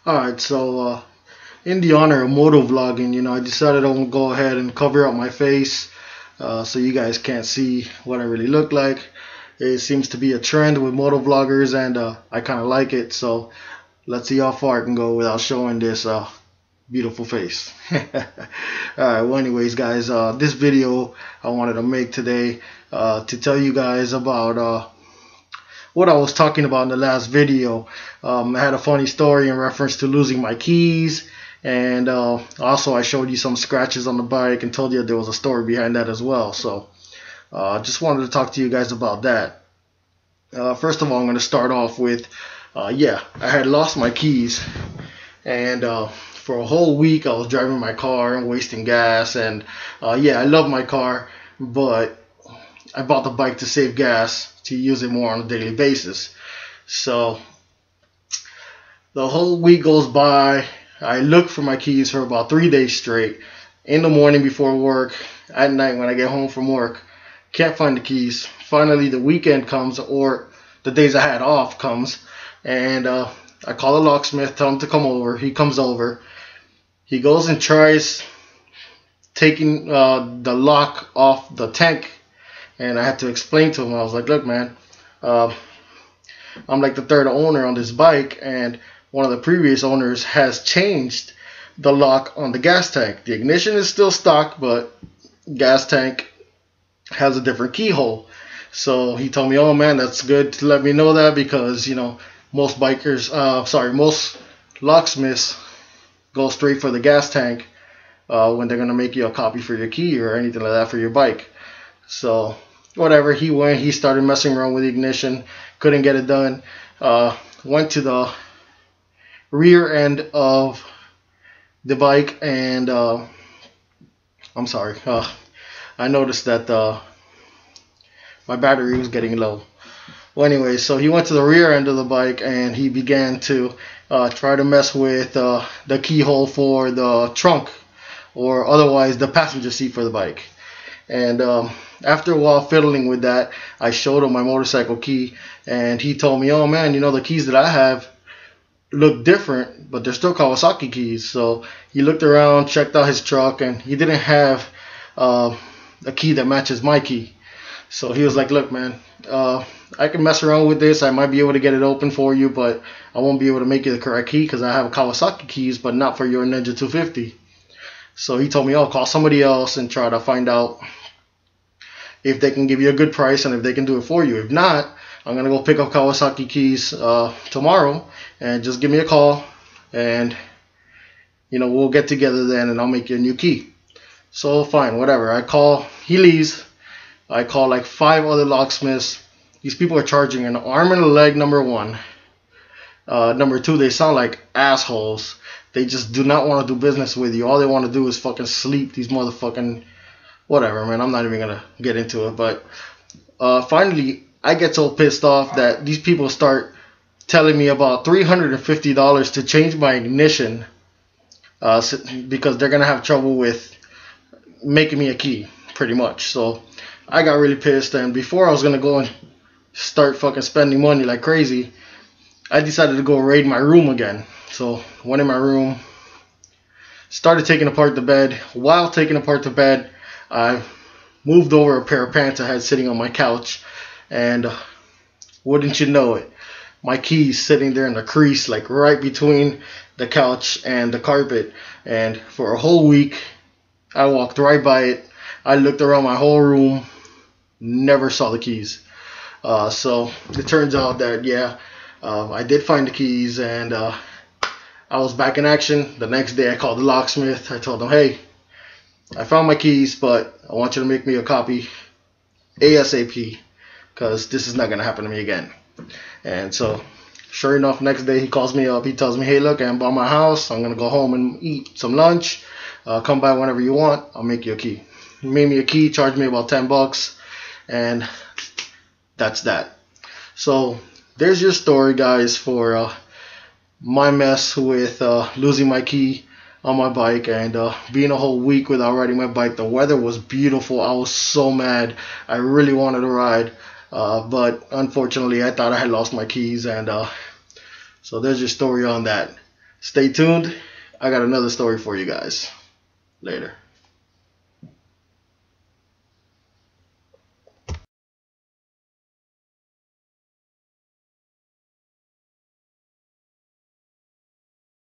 Alright, so in the honor of moto vlogging, I decided I'm gonna go ahead and cover up my face so you guys can't see what I really look like. It seems to be a trend with moto vloggers, and I kind of like it. So let's see how far I can go without showing this beautiful face. Alright, well, anyways, guys, this video I wanted to make today to tell you guys about what I was talking about in the last video. I had a funny story in reference to losing my keys, and also I showed you some scratches on the bike and told you there was a story behind that as well. So just wanted to talk to you guys about that. First of all, I'm going to start off with, yeah, I had lost my keys, and for a whole week I was driving my car and wasting gas, and yeah, I love my car, but I bought the bike to save gas to use it more on a daily basis. So the whole week goes by. I look for my keys for about 3 days straight. In the morning before work, at night when I get home from work, can't find the keys. Finally, the weekend comes, or the days I had off comes, and I call the locksmith, tell him to come over. He comes over. He goes and tries taking the lock off the tank, and I had to explain to him. I was like, look, man, I'm like the third owner on this bike, and one of the previous owners has changed the lock on the gas tank. The ignition is still stock, but gas tank has a different keyhole. So he told me, oh man, that's good to let me know that, because most most locksmiths go straight for the gas tank when they're gonna make you a copy for your key or anything like that for your bike. So whatever, he went, he started messing around with the ignition, couldn't get it done. Went to the rear end of the bike, and I'm sorry, I noticed that my battery was getting low. Well, anyway, so he went to the rear end of the bike, and he began to try to mess with the keyhole for the trunk, or otherwise the passenger seat for the bike. And after a while fiddling with that, I showed him my motorcycle key, and he told me, oh man, the keys that I have look different, but they're still Kawasaki keys. So he looked around, checked out his truck, and he didn't have a key that matches my key. So he was like, look, man, I can mess around with this. I might be able to get it open for you, but I won't be able to make you the correct key because I have a Kawasaki keys, but not for your Ninja 250. So he told me, oh, call somebody else and try to find out if they can give you a good price and if they can do it for you. If not, I'm going to go pick up Kawasaki keys tomorrow, and just give me a call, and we'll get together then, and I'll make you a new key. So fine, whatever. I call, he leaves. I call like 5 other locksmiths. These people are charging an arm and a leg, number one. Number two, they sound like assholes. They just do not want to do business with you. All they want to do is fucking sleep. These motherfucking whatever, man. I'm not even gonna get into it. But finally, I get so pissed off that these people start telling me about $350 to change my ignition because they're gonna have trouble with making me a key, pretty much. So I got really pissed, and before I was gonna go and start fucking spending money like crazy, I decided to go raid my room again. So went in my room, started taking apart the bed. While taking apart the bed, I moved over a pair of pants I had sitting on my couch, and wouldn't you know it, my keys sitting there in the crease, like right between the couch and the carpet. And for a whole week, I walked right by it. I looked around my whole room, never saw the keys. So it turns out that, yeah, I did find the keys, and I was back in action. The next day I called the locksmith. I told him, hey, I found my keys, but I want you to make me a copy ASAP, because this is not going to happen to me again. And so sure enough, next day he calls me up. He tells me, hey, look, I'm by my house. I'm going to go home and eat some lunch. Come by whenever you want. I'll make you a key. He made me a key, charged me about $10, and that's that. So there's your story, guys, for my mess with losing my key on my bike, and being a whole week without riding my bike. The weather was beautiful. I was so mad. I really wanted to ride, but unfortunately I thought I had lost my keys, and so there's your story on that. Stay tuned. I got another story for you guys. Later.